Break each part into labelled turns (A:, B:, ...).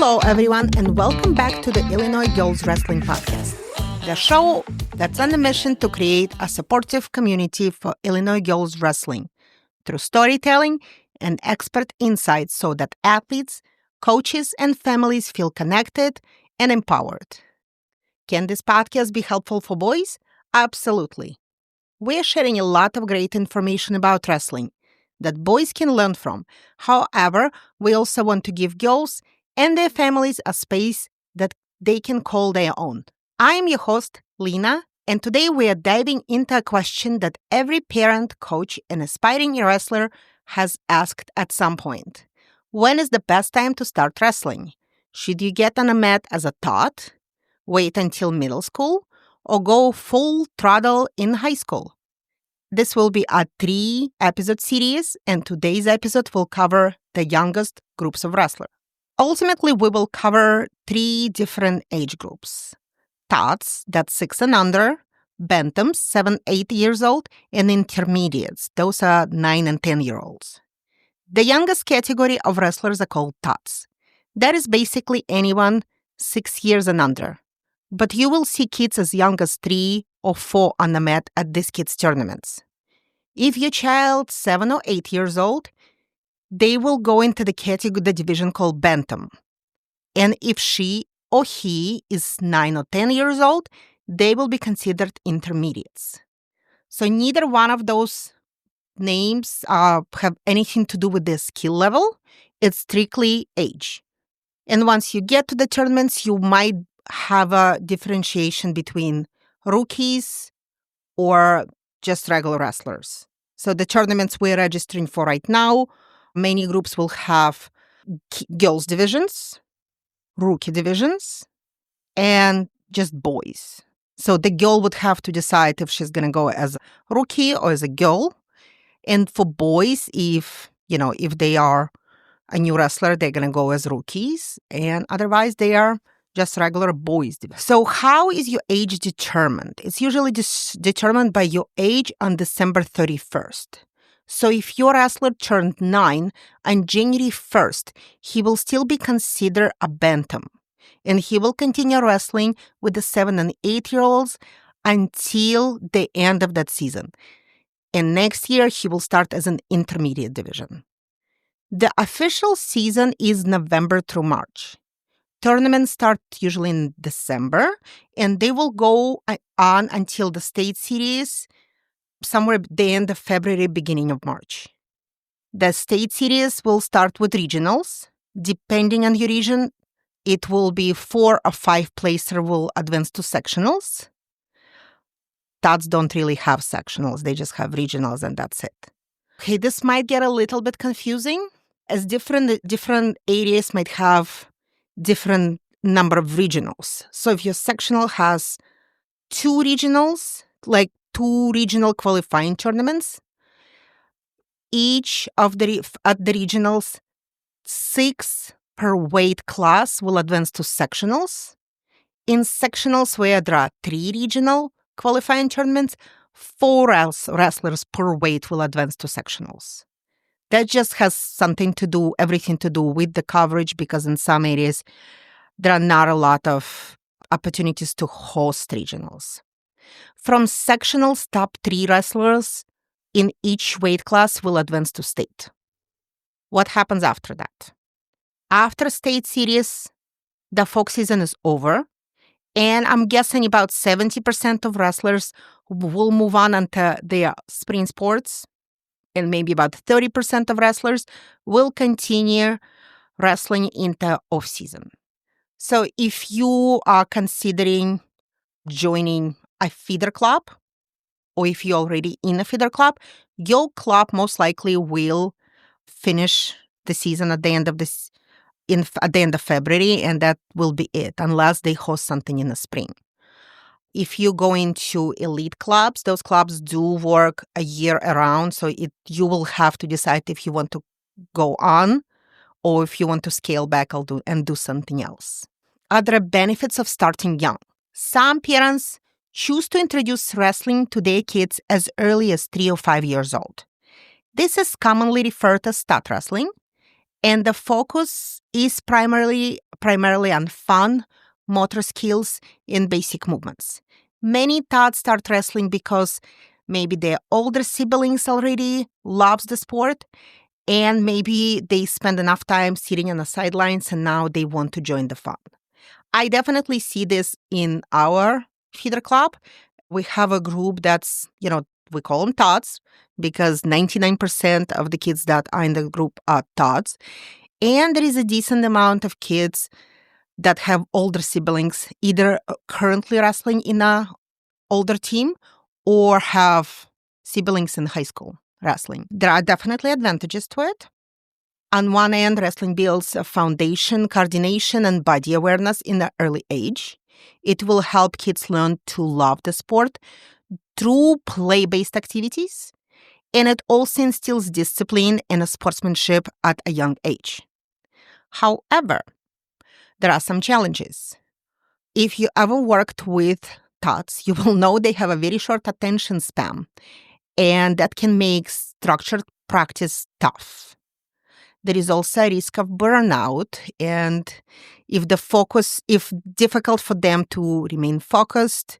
A: Hello, everyone, and welcome back to the Illinois Girls Wrestling Podcast, the show that's on a mission to create a supportive community for Illinois girls wrestling through storytelling and expert insights so that athletes, coaches, and families feel connected and empowered. Can this podcast be helpful for boys? Absolutely. We're sharing a lot of great information about wrestling that boys can learn from. However, we also want to give girls and their families a space that they can call their own. I am your host, Lena, and today we are diving into a question that every parent, coach, and aspiring wrestler has asked at some point. When is the best time to start wrestling? Should you get on a mat as a tot, wait until middle school, or go full throttle in high school? This will be a 3-episode series, and today's episode will cover the youngest groups of wrestlers. Ultimately, we will cover 3 different age groups. Tots, that's 6 and under, bantams, 7-8 years old, and intermediates, those are 9 and 10-year-olds. The youngest category of wrestlers are called tots. That is basically anyone 6 years and under. But you will see kids as young as 3 or 4 on the mat at these kids' tournaments. If your child 7 or 8 years old, they will go into the category, the division called bantam. And if she or he is 9 or 10 years old, they will be considered intermediates. So neither one of those names have anything to do with the skill level. It's strictly age. And once you get to the tournaments, you might have a differentiation between rookies or just regular wrestlers. So the tournaments we're registering for right now, many groups will have girls divisions, rookie divisions, and just boys. So the girl would have to decide if she's going to go as a rookie or as a girl. And for boys, if they are a new wrestler, they're going to go as rookies. And otherwise, they are just regular boys. So how is your age determined? It's usually determined by your age on December 31st. So if your wrestler turned 9 on January 1st, he will still be considered a bantam. And he will continue wrestling with the 7 and 8-year-olds until the end of that season. And next year, he will start as an intermediate division. The official season is November through March. Tournaments start usually in December, and they will go on until the state series, somewhere at the end of February, beginning of March. The state series will start with regionals. Depending on your region, it will be 4 or 5 placer will advance to sectionals. Tots don't really have sectionals. They just have regionals, and that's it. Okay, this might get a little bit confusing, as different areas might have different number of regionals. So if your sectional has 2 regionals, like 2 regional qualifying tournaments, each of at the regionals, 6 per weight class will advance to sectionals. In sectionals, where there are 3 regional qualifying tournaments, 4 wrestlers per weight will advance to sectionals. That just has everything to do with the coverage, because in some areas, there are not a lot of opportunities to host regionals. From sectionals, top 3 wrestlers in each weight class will advance to state. What happens after that? After state series, the folk season is over, and I'm guessing about 70% of wrestlers will move on into their spring sports, and maybe about 30% of wrestlers will continue wrestling into off-season. So if you are considering joining a feeder club, or if you're already in a feeder club, your club most likely will finish the season at the end of February, and that will be it, unless they host something in the spring. If you go into elite clubs, those clubs do work a year around, so you will have to decide if you want to go on or if you want to scale back and do something else. Other benefits of starting young. Some parents choose to introduce wrestling to their kids as early as 3 or 5 years old. This is commonly referred as tot wrestling, And the focus is primarily on fun, motor skills, and basic movements. Many tots start wrestling because maybe their older siblings already loves the sport, and maybe they spend enough time sitting on the sidelines and now they want to join the fun. I definitely see this in our feeder club. We have a group that's, we call them tots because 99% of the kids that are in the group are tots. And there is a decent amount of kids that have older siblings, either currently wrestling in a older team or have siblings in high school wrestling. There are definitely advantages to it. On one end, wrestling builds a foundation, coordination, and body awareness in the early age. It will help kids learn to love the sport through play-based activities, and it also instills discipline and sportsmanship at a young age. However, there are some challenges. If you ever worked with tots, you will know they have a very short attention span, and that can make structured practice tough. There is also a risk of burnout, and if difficult for them to remain focused,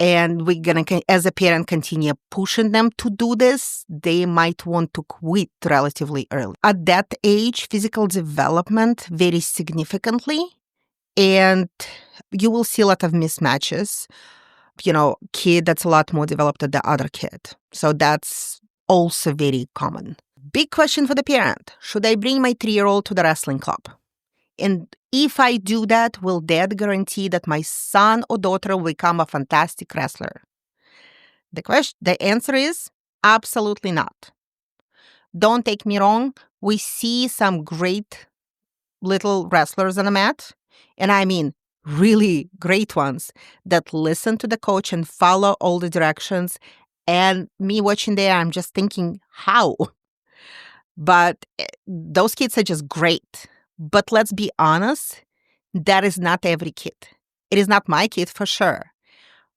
A: and we're going to, as a parent, continue pushing them to do this, they might want to quit relatively early. At that age, physical development varies significantly, and you will see a lot of mismatches. Kid that's a lot more developed than the other kid. So that's also very common. Big question for the parent. Should I bring my 3-year-old to the wrestling club? And if I do that, will that guarantee that my son or daughter will become a fantastic wrestler? The answer is absolutely not. Don't take me wrong. We see some great little wrestlers on the mat. And I mean really great ones that listen to the coach and follow all the directions. And me watching there, I'm just thinking, how? But those kids are just great. But let's be honest, that is not every kid. It is not my kid for sure.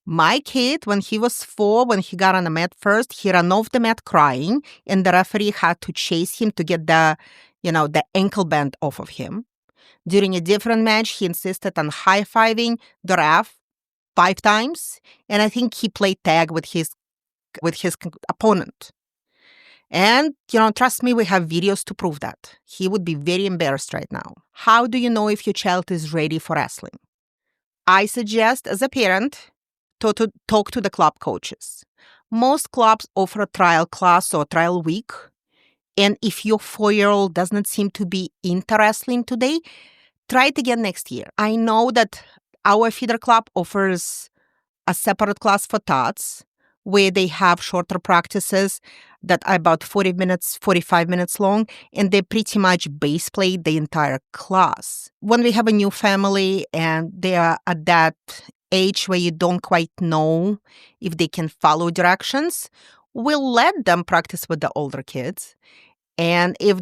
A: My kid, when he was 4, when he got on the mat first, he ran off the mat crying, and the referee had to chase him to get the ankle band off of him. During a different match, he insisted on high-fiving the ref 5 times, and I think he played tag with his opponent. And, trust me, we have videos to prove that. He would be very embarrassed right now. How do you know if your child is ready for wrestling? I suggest, as a parent, to talk to the club coaches. Most clubs offer a trial class or trial week. And if your 4-year-old does not seem to be into wrestling today, try it again next year. I know that our feeder club offers a separate class for tots where they have shorter practices that are about 40 minutes, 45 minutes long, and they pretty much base play the entire class. When we have a new family and they are at that age where you don't quite know if they can follow directions, we'll let them practice with the older kids. And if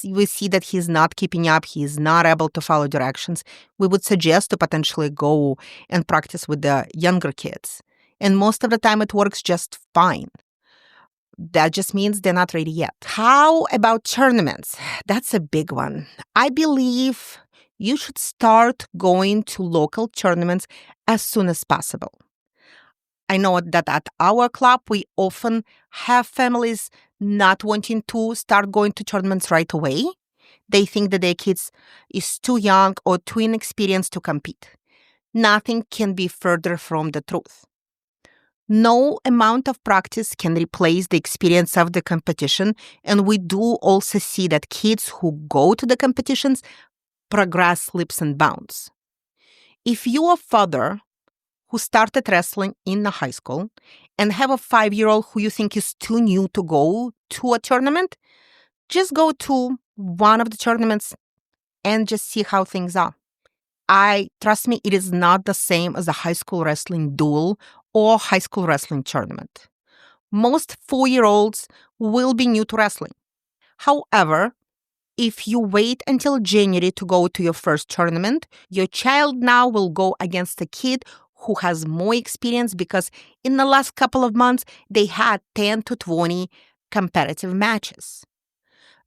A: we see that he's not keeping up, he's not able to follow directions, we would suggest to potentially go and practice with the younger kids. And most of the time it works just fine. That just means they're not ready yet. How about tournaments? That's a big one. I believe you should start going to local tournaments as soon as possible. I know that at our club, we often have families not wanting to start going to tournaments right away. They think that their kids is too young or too inexperienced to compete. Nothing can be further from the truth. No amount of practice can replace the experience of the competition, and we do also see that kids who go to the competitions progress leaps and bounds. If you're a father who started wrestling in the high school and have a 5-year-old who you think is too new to go to a tournament, just go to one of the tournaments and just see how things are. Trust me, it is not the same as a high school wrestling duel or high school wrestling tournament. Most 4-year-olds will be new to wrestling. However, if you wait until January to go to your first tournament, your child now will go against a kid who has more experience because in the last couple of months, they had 10 to 20 competitive matches.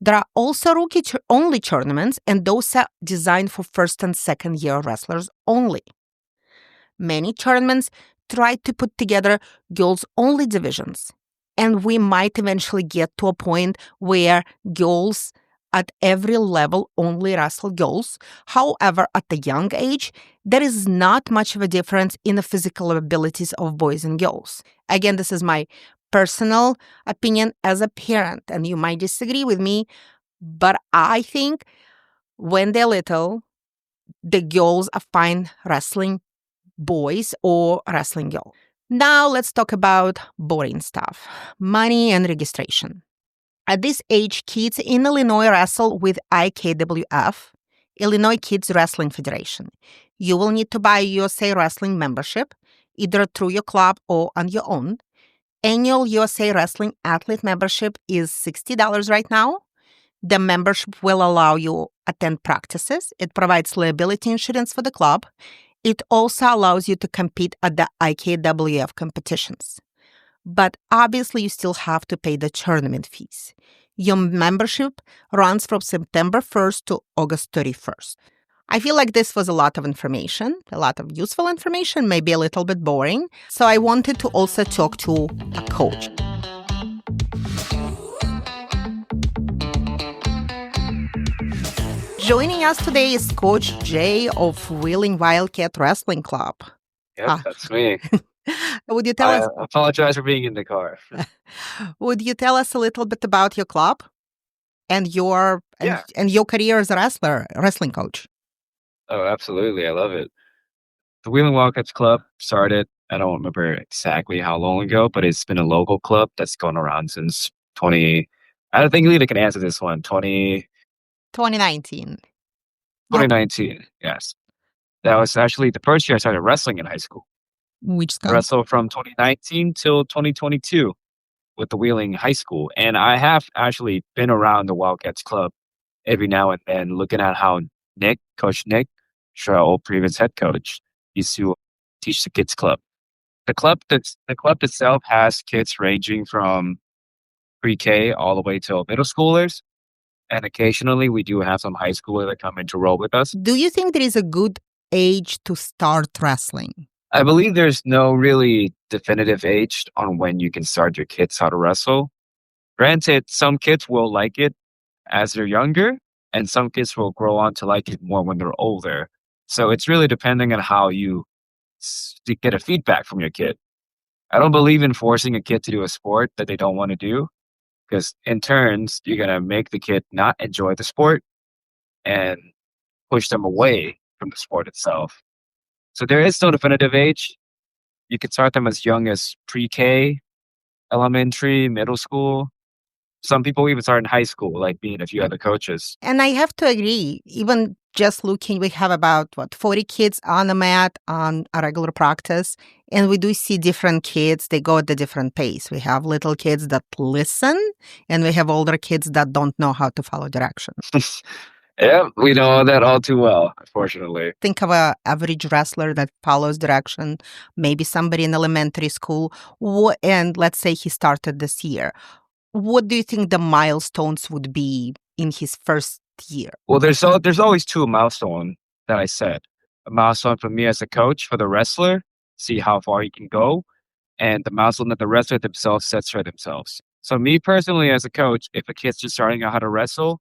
A: There are also rookie-only tournaments, and those are designed for first and second year wrestlers only. Many tournaments try to put together girls-only divisions, and we might eventually get to a point where girls at every level only wrestle girls. However, at a young age, there is not much of a difference in the physical abilities of boys and girls. Again, this is my personal opinion as a parent, and you might disagree with me, but I think when they're little, the girls are fine wrestling boys or wrestling girls. Now let's talk about boring stuff, money and registration. At this age, kids in Illinois wrestle with IKWF, Illinois Kids Wrestling Federation. You will need to buy a USA Wrestling membership, either through your club or on your own. Annual USA Wrestling athlete membership is $60 right now. The membership will allow you attend practices. It provides liability insurance for the club. It also allows you to compete at the IKWF competitions. But obviously, you still have to pay the tournament fees. Your membership runs from September 1st to August 31st. I feel like this was a lot of information, a lot of useful information, maybe a little bit boring. So I wanted to also talk to a coach. Joining us today is Coach Jay of Wheeling Wildcat Wrestling Club.
B: Yep, that's me.
A: Would you tell us?
B: I apologize for being in the car.
A: Would you tell us a little bit about your club and your career as a wrestling coach?
B: Oh, absolutely. I love it. The Wheeling Wildcats Club started, I don't remember exactly how long ago, but it's been a local club that's gone around since I think Lena can answer this one,
A: 2019.
B: 2019, yes. That was actually the first year I started wrestling in high school.
A: Which
B: I wrestled from 2019 till 2022 with the Wheeling High School. And I have actually been around the Wildcats Club every now and then, looking at how Coach Nick, our old previous head coach, used to teach the kids club. The club itself has kids ranging from pre-K all the way till middle schoolers. And occasionally we do have some high schoolers that come in to roll with us.
A: Do you think there is a good age to start wrestling?
B: I believe there's no really definitive age on when you can start your kids how to wrestle. Granted, some kids will like it as they're younger, and some kids will grow on to like it more when they're older. So it's really depending on how you get a feedback from your kid. I don't believe in forcing a kid to do a sport that they don't want to do, because in turns, you're going to make the kid not enjoy the sport and push them away from the sport itself. So there is no definitive age. You could start them as young as pre-K, elementary, middle school. Some people even start in high school, like me and a few other coaches.
A: And I have to agree, even just looking, we have about, 40 kids on the mat on a regular practice. And we do see different kids, they go at a different pace. We have little kids that listen, and we have older kids that don't know how to follow directions.
B: Yeah, we know that all too well, unfortunately.
A: Think of an average wrestler that follows direction, maybe somebody in elementary school, and let's say he started this year. What do you think the milestones would be in his first year?
B: Well, there's always two milestones that I said. A milestone for me as a coach for the wrestler, see how far he can go, and the milestone that the wrestler themselves sets for themselves. So me personally as a coach, if a kid's just starting out how to wrestle,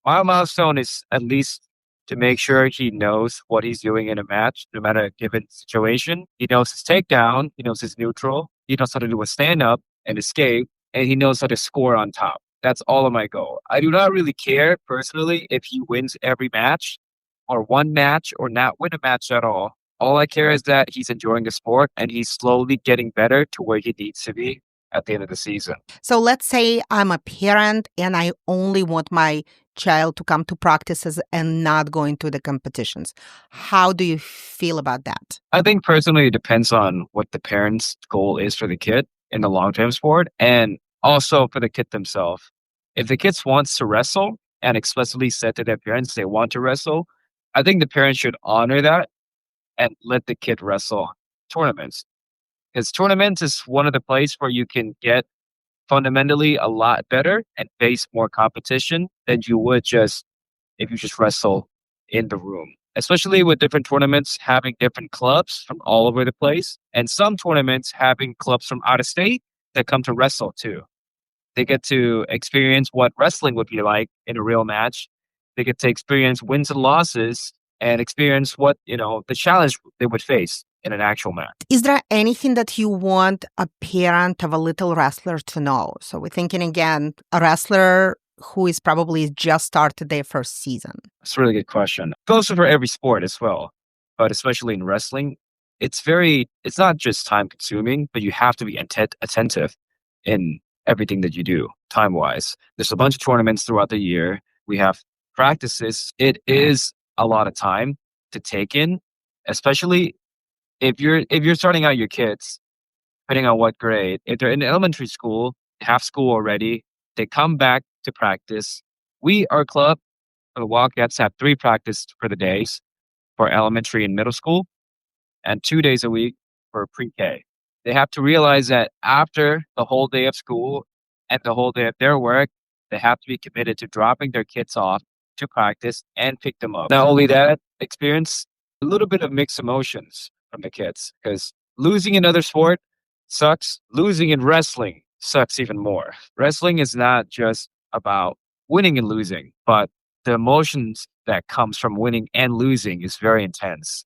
B: my milestone is at least to make sure he knows what he's doing in a match, no matter a given situation. He knows his takedown, he knows his neutral, he knows how to do a stand-up and escape, and he knows how to score on top. That's all of my goal. I do not really care personally if he wins every match or one match or not win a match at all. All I care is that he's enjoying the sport and he's slowly getting better to where he needs to be at the end of the season.
A: So let's say I'm a parent and I only want my child to come to practices and not going to the competitions. How do you feel about that?
B: I think personally it depends on what the parent's goal is for the kid in the long-term sport, and also for the kid themselves. If the kid wants to wrestle and explicitly said to their parents they want to wrestle, I think the parents should honor that and let the kid wrestle tournaments. Because tournaments is one of the places where you can get fundamentally a lot better and face more competition than you would just if you just wrestle in the room. Especially with different tournaments having different clubs from all over the place, and some tournaments having clubs from out of state that come to wrestle too. They get to experience what wrestling would be like in a real match. They get to experience wins and losses and experience what, the challenge they would face in an actual match.
A: Is there anything that you want a parent of a little wrestler to know? So we're thinking again, a wrestler who is probably just started their first season.
B: That's a really good question. It goes for every sport as well, but especially in wrestling, it's not just time consuming, but you have to be attentive in everything that you do time wise. There's a bunch of tournaments throughout the year. We have practices. It is a lot of time to take in, especially if you're starting out your kids, depending on what grade. If they're in elementary school, half school already, they come back to practice. Our club, the Wildcats, have 3 practice for the days for elementary and middle school, and 2 days a week for pre-K. They have to realize that after the whole day of school and the whole day of their work, they have to be committed to dropping their kids off to practice and pick them up. Not only that, experience a little bit of mixed emotions from the kids because losing another sport sucks. Losing in wrestling sucks even more. Wrestling is not just about winning and losing, but the emotions that comes from winning and losing is very intense.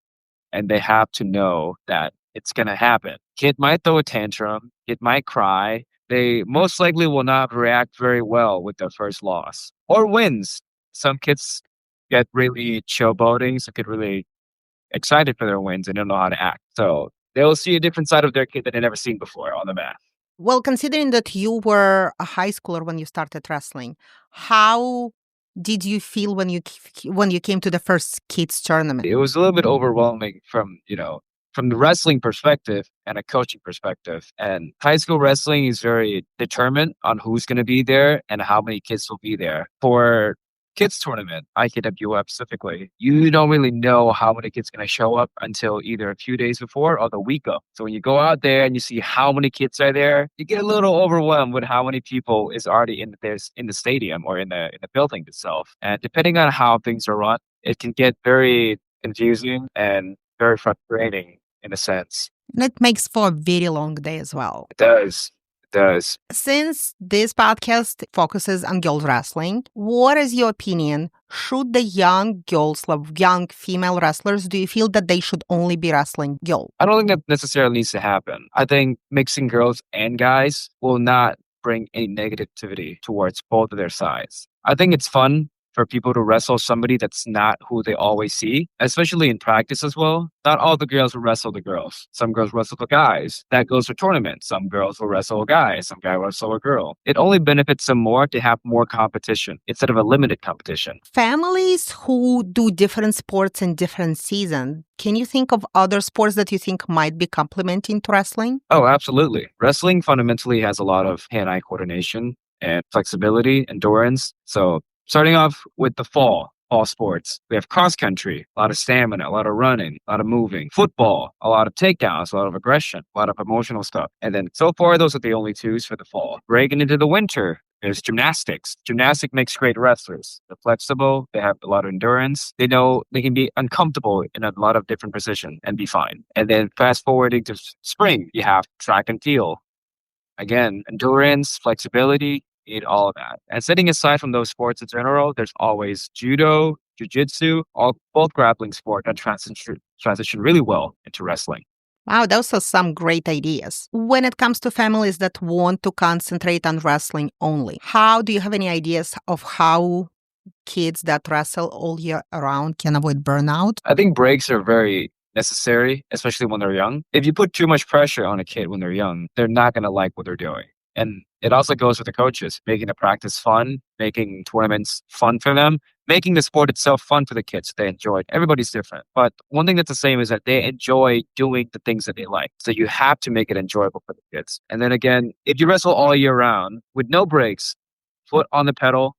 B: And they have to know that it's going to happen. Kid might throw a tantrum. Kid might cry. They most likely will not react very well with their first loss or wins. Some kids get really showboating. Some get really excited for their wins and don't know how to act. So they will see a different side of their kid that they've never seen before on the mat.
A: Well, considering that you were a high schooler when you started wrestling, how did you feel when you came to the first kids tournament?
B: It was a little bit overwhelming from the wrestling perspective and a coaching perspective. And high school wrestling is very determined on who's going to be there and how many kids will be there. For kids tournament, IKWF specifically, you don't really know how many kids going to show up until either a few days before or the week of. So when you go out there and you see how many kids are there, you get a little overwhelmed with how many people is already in the stadium or in the building itself. And depending on how things are run, it can get very confusing and very frustrating in a sense.
A: And it makes for a very long day as well.
B: It does.
A: Since this podcast focuses on girls wrestling, what is your opinion? Should the young girls, young female wrestlers, do you feel that they should only be wrestling girls?
B: I don't think that necessarily needs to happen. I think mixing girls and guys will not bring any negativity towards both of their sides. I think it's fun for people to wrestle somebody that's not who they always see, especially in practice as well. Not all the girls will wrestle the girls. Some girls wrestle the guys. That goes for tournaments. Some girls will wrestle a guy. Some guy will wrestle a girl. It only benefits them more to have more competition instead of a limited competition.
A: Families who do different sports in different seasons, can you think of other sports that you think might be complementing to wrestling?
B: Oh, absolutely. Wrestling fundamentally has a lot of hand-eye coordination and flexibility, endurance. So starting off with the fall sports, we have cross country, a lot of stamina, a lot of running, a lot of moving. Football, a lot of takedowns, a lot of aggression, a lot of emotional stuff. And then so far, those are the only 2s for the fall. Breaking into the winter, there's gymnastics. Gymnastics makes great wrestlers. They're flexible. They have a lot of endurance. They know they can be uncomfortable in a lot of different positions and be fine. And then fast forwarding to spring, you have track and field. Again, endurance, flexibility, need all of that. And setting aside from those sports in general, there's always judo, jiu-jitsu, both grappling sport that transition really well into wrestling.
A: Wow, those are some great ideas. When it comes to families that want to concentrate on wrestling only, how do you have any ideas of how kids that wrestle all year around can avoid burnout?
B: I think breaks are very necessary, especially when they're young. If you put too much pressure on a kid when they're young, they're not going to like what they're doing. And it also goes with the coaches, making the practice fun, making tournaments fun for them, making the sport itself fun for the kids. They enjoy it. Everybody's different. But one thing that's the same is that they enjoy doing the things that they like. So you have to make it enjoyable for the kids. And then again, if you wrestle all year round with no breaks, foot on the pedal,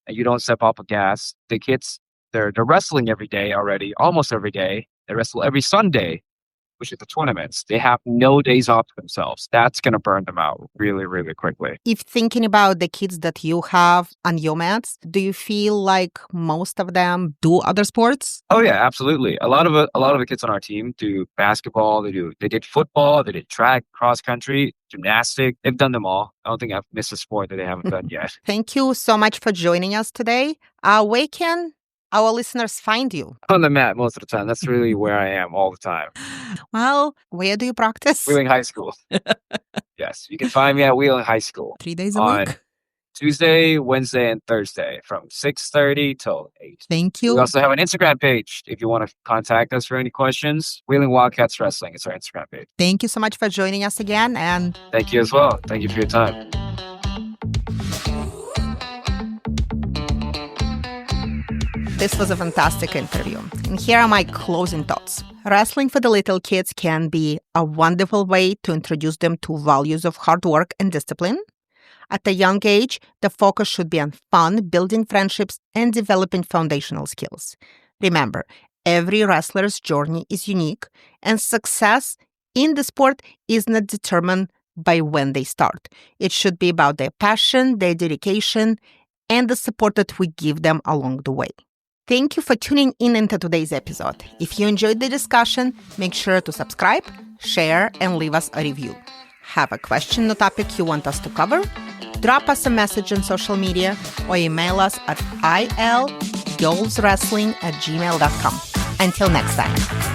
B: and you don't step off the gas, the kids, they're wrestling every day already, almost every day. They wrestle every Sunday. which is the tournaments, they have no days off to themselves. That's going to burn them out really, really quickly.
A: If thinking about the kids that you have on your mats, do you feel like most of them do other sports?
B: Oh yeah, absolutely. A lot of the kids on our team do basketball. They did football. They did track, cross country, gymnastics. They've done them all. I don't think I've missed a sport that they haven't done yet.
A: Thank you so much for joining us today. Where can our listeners find you?
B: On the mat most of the time. That's really where I am all the time.
A: Well, where do you practice?
B: Wheeling High School. Yes, you can find me at Wheeling High School.
A: 3 days a
B: on
A: week?
B: Tuesday, Wednesday, and Thursday from 6:30 till 8.
A: Thank you.
B: We also have an Instagram page if you want to contact us for any questions. Wheeling Wildcats Wrestling is our Instagram page.
A: Thank you so much for joining us again. And
B: thank you as well. Thank you for your time.
A: This was a fantastic interview. And here are my closing thoughts. Wrestling for the little kids can be a wonderful way to introduce them to values of hard work and discipline. At a young age, the focus should be on fun, building friendships, and developing foundational skills. Remember, every wrestler's journey is unique, and success in the sport is not determined by when they start. It should be about their passion, their dedication, and the support that we give them along the way. Thank you for tuning in into today's episode. If you enjoyed the discussion, make sure to subscribe, share, and leave us a review. Have a question or topic you want us to cover? Drop us a message on social media or email us at ilgirlswrestling@gmail.com. Until next time.